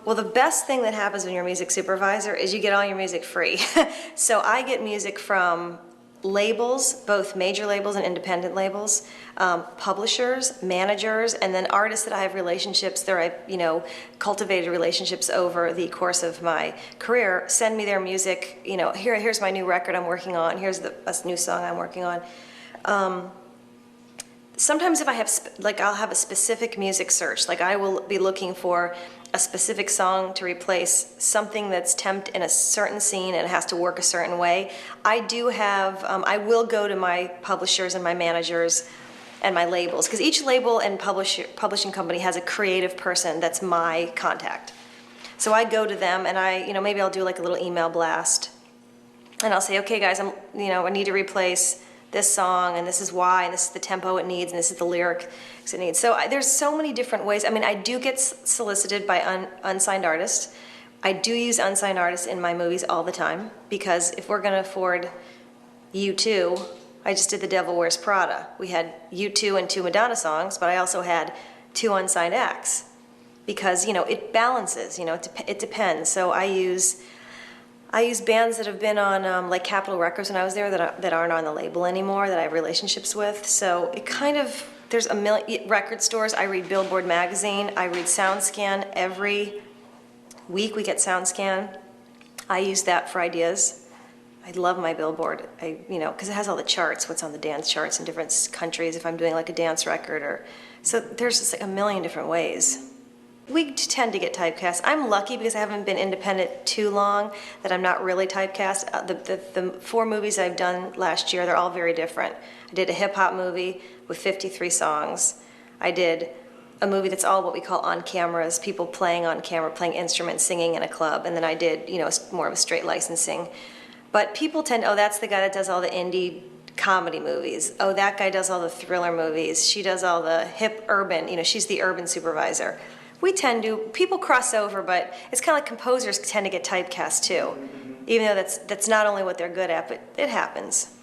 Well, the best thing that happens when you're a music supervisor is you get all your music free. So I get music from labels, both major labels and independent labels, publishers, managers, and then artists that I have relationships that I've, cultivated relationships over the course of my career, send me their music, here's my new record I'm working on, here's the new song I'm working on. Sometimes if I have, I'll have a specific music search, like I will be looking for a specific song to replace something that's temped in a certain scene and it has to work a certain way. I do have, I will go to my publishers and my managers and my labels, because each label and publishing company has a creative person that's my contact. So I go to them and maybe I'll do like a little email blast and I'll say, okay guys, I need to replace this song, and this is why, and this is the tempo it needs, and this is the lyric it needs. So there's so many different ways. I mean, I do get solicited by unsigned artists. I do use unsigned artists in my movies all the time, because if we're going to afford U2, I just did The Devil Wears Prada. We had U2 and 2 Madonna songs, but I also had 2 unsigned acts, because, it balances, it depends. So I use bands that have been on like Capitol Records when I was there that aren't on the label anymore, that I have relationships with. So it kind of, there's a million record stores. I read Billboard magazine. I read SoundScan. Every week we get SoundScan. I use that for ideas. I love my Billboard, because it has all the charts, what's on the dance charts in different countries, if I'm doing like a dance record. So there's just like a million different ways. We tend to get typecast. I'm lucky because I haven't been independent too long that I'm not really typecast. The 4 movies I've done last year, they're all very different. I did a hip-hop movie with 53 songs. I did a movie that's all what we call on cameras, people playing on camera, playing instruments, singing in a club. And then I did, more of a straight licensing. But people tend, that's the guy that does all the indie comedy movies. Oh, that guy does all the thriller movies. She does all the hip urban, she's the urban supervisor. People cross over, but it's kind of like composers tend to get typecast too, even though that's not only what they're good at, but it happens.